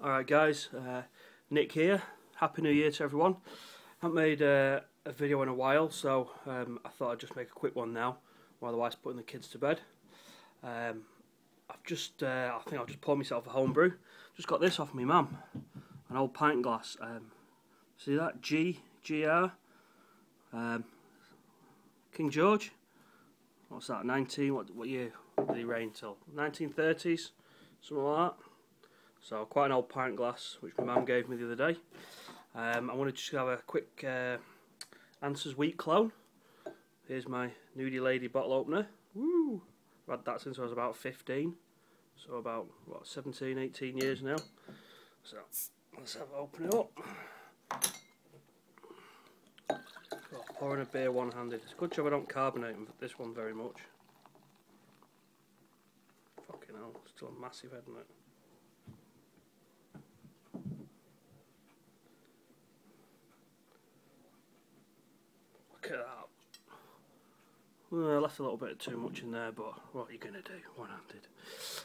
Alright guys, Nick here. Happy New Year to everyone. I haven't made a video in a while, so I thought I'd just make a quick one now while the wife's putting the kids to bed. I think I'll just pour myself a homebrew. Just got this off my mum, an old pint glass. See that? GR King George. What's that? What year did he reign till? 1930s, something like that. So quite an old pint glass, which my mum gave me the other day. I want to just have a quick Answers Wheat clone. Here's my nudie lady bottle opener. Woo! I've had that since I was about 15. So about, what, 17, 18 years now. So let's have it open it up. Oh, pouring a beer one-handed. It's a good job I don't carbonate this one very much. Fucking hell, still a massive head, isn't it? Look at that. Well, I left a little bit too much in there, but what are you going to do? One-handed.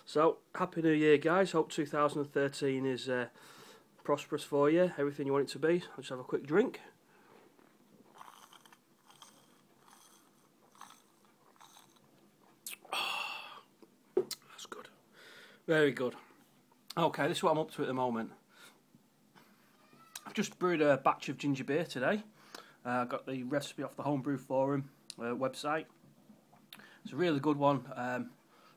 So, Happy New Year, guys. Hope 2013 is prosperous for you. Everything you want it to be. I'll just have a quick drink. That's good. Very good. Okay, this is what I'm up to at the moment. I've just brewed a batch of ginger beer today. I got the recipe off the Homebrew Forum website. It's a really good one,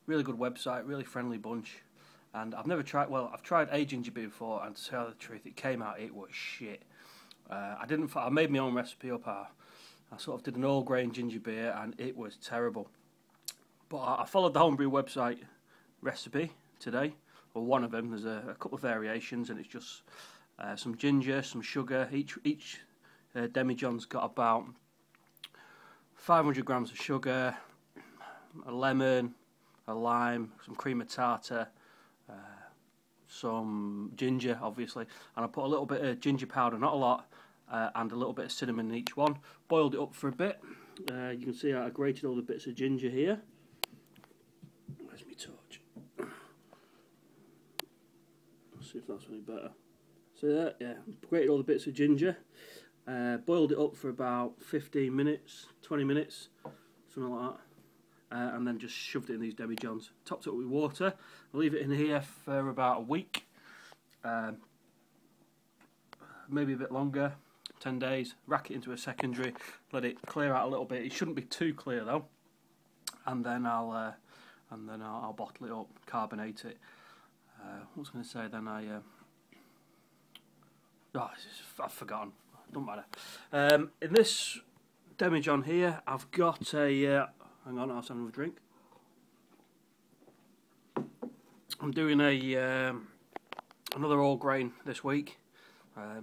really good website, really friendly bunch. And I've never tried, well, I've tried a ginger beer before, and to tell the truth, it came out, it was shit. I made my own recipe up. I sort of did an all grain ginger beer, and it was terrible. But I followed the Homebrew website recipe today, or one of them. There's a couple of variations, and it's just some ginger, some sugar. Each demijohn's got about 500 grams of sugar, a lemon, a lime, some cream of tartar, some ginger, obviously, and I put a little bit of ginger powder, not a lot, and a little bit of cinnamon in each one. Boiled it up for a bit. You can see I grated all the bits of ginger here. Where's my torch? Let's see if that's any better. See that? Yeah, grated all the bits of ginger. Boiled it up for about 15 minutes, 20 minutes, something like that, and then just shoved it in these demijohns. Topped it up with water. I'll leave it in here for about a week, maybe a bit longer, 10 days. Rack it into a secondary, let it clear out a little bit. It shouldn't be too clear though, and then I'll bottle it up, carbonate it. What was I going to say then? I've forgotten. Don't matter. In this demijohn here, I've got a. Hang on, I'll have another drink. I'm doing another all grain this week. I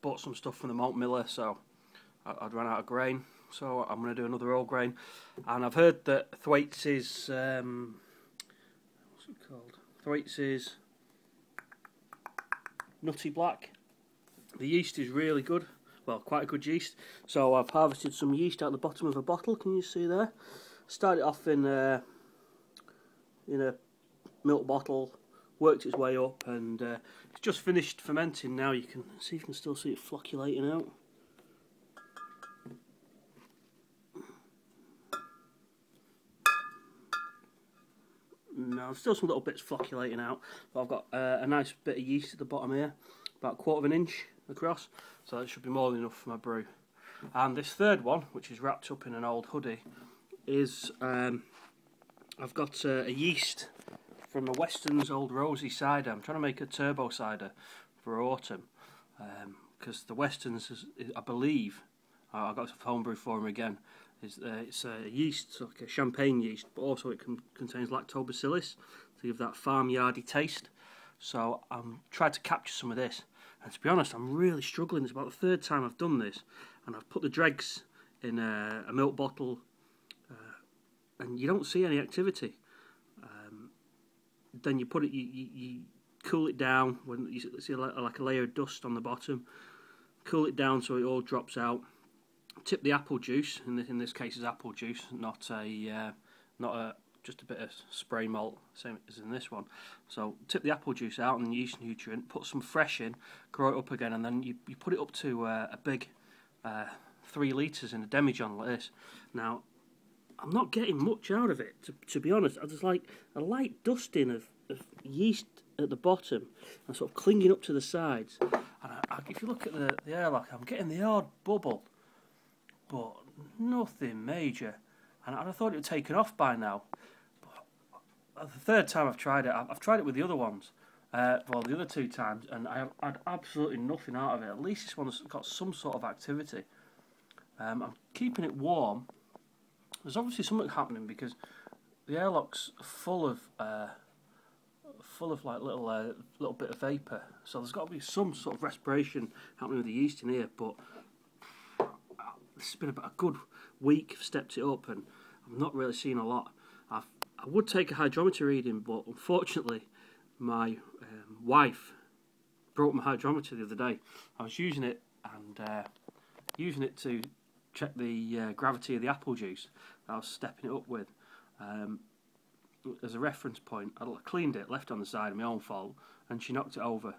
bought some stuff from the malt miller, so I'd run out of grain. So I'm going to do another all grain, and I've heard that Thwaites' what's it called? Thwaites' Nutty Black. The yeast is really good, well, quite a good yeast. So I've harvested some yeast out the bottom of a bottle. Can you see there? Started off in a milk bottle, worked its way up, and it's just finished fermenting now. You can see, you can still see it flocculating out. No, still some little bits flocculating out, but I've got a nice bit of yeast at the bottom here, about 1/4 of an inch across, so that should be more than enough for my brew. And this third one, which is wrapped up in an old hoodie, is I've got a yeast from a Weston's Old Rosy cider. I'm trying to make a turbo cider for autumn, because the Weston's is, I believe, I got it from Homebrew Forum again, it's a yeast, it's like a champagne yeast, but also it contains lactobacillus to give that farmyardy taste. So I'm trying to capture some of this, and to be honest, I'm really struggling. It's about the third time I've done this, and I've put the dregs in a milk bottle, and you don't see any activity. Then you put it, you cool it down when you see like a layer of dust on the bottom. Cool it down so it all drops out. Tip the apple juice. In this case, is apple juice, not a just a bit of spray malt, same as in this one. So tip the apple juice out and the yeast nutrient, put some fresh in, grow it up again, and then you put it up to a big 3 litres in a demijohn like this. Now, I'm not getting much out of it, to be honest. I just like a light dusting of yeast at the bottom and sort of clinging up to the sides. And if you look at the airlock, I'm getting the odd bubble, but nothing major. And I thought it would taken off by now. But the third time I've tried it, I've tried it with the other ones, well, the other 2 times, and I had absolutely nothing out of it. At least this one's got some sort of activity. I'm keeping it warm. There's obviously something happening because the airlock's full of like little bit of vapour. So there's got to be some sort of respiration happening with the yeast in here. But this has been about a good week. I've stepped it up, and I'm not really seeing a lot. I would take a hydrometer reading, but unfortunately, my wife broke my hydrometer the other day. I was using it to check the gravity of the apple juice that I was stepping it up with. As a reference point, I cleaned it, left it on the side, my own fault, and she knocked it over.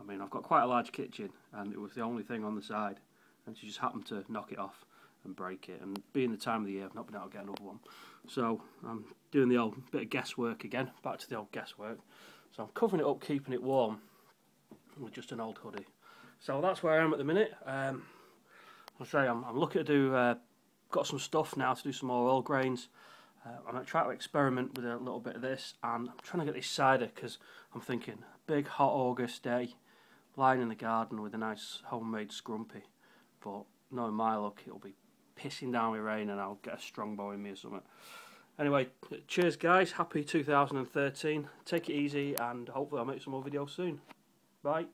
I mean, I've got quite a large kitchen, and it was the only thing on the side, and she just happened to knock it off and break it. And being the time of the year, I've not been able to get another one. So I'm doing the old bit of guesswork again, back to the old guesswork. So I'm covering it up, keeping it warm with just an old hoodie. So that's where I am at the minute. I'm looking to do, got some stuff now to do some more oil grains. I'm going to try to experiment with a little bit of this, and I'm trying to get this cider because I'm thinking big hot August day, lying in the garden with a nice homemade scrumpy. But knowing my luck, it'll be pissing down with rain and I'll get a strongbow in me or something. Anyway, cheers guys, happy 2013, take it easy, and hopefully I'll make some more videos soon. Bye.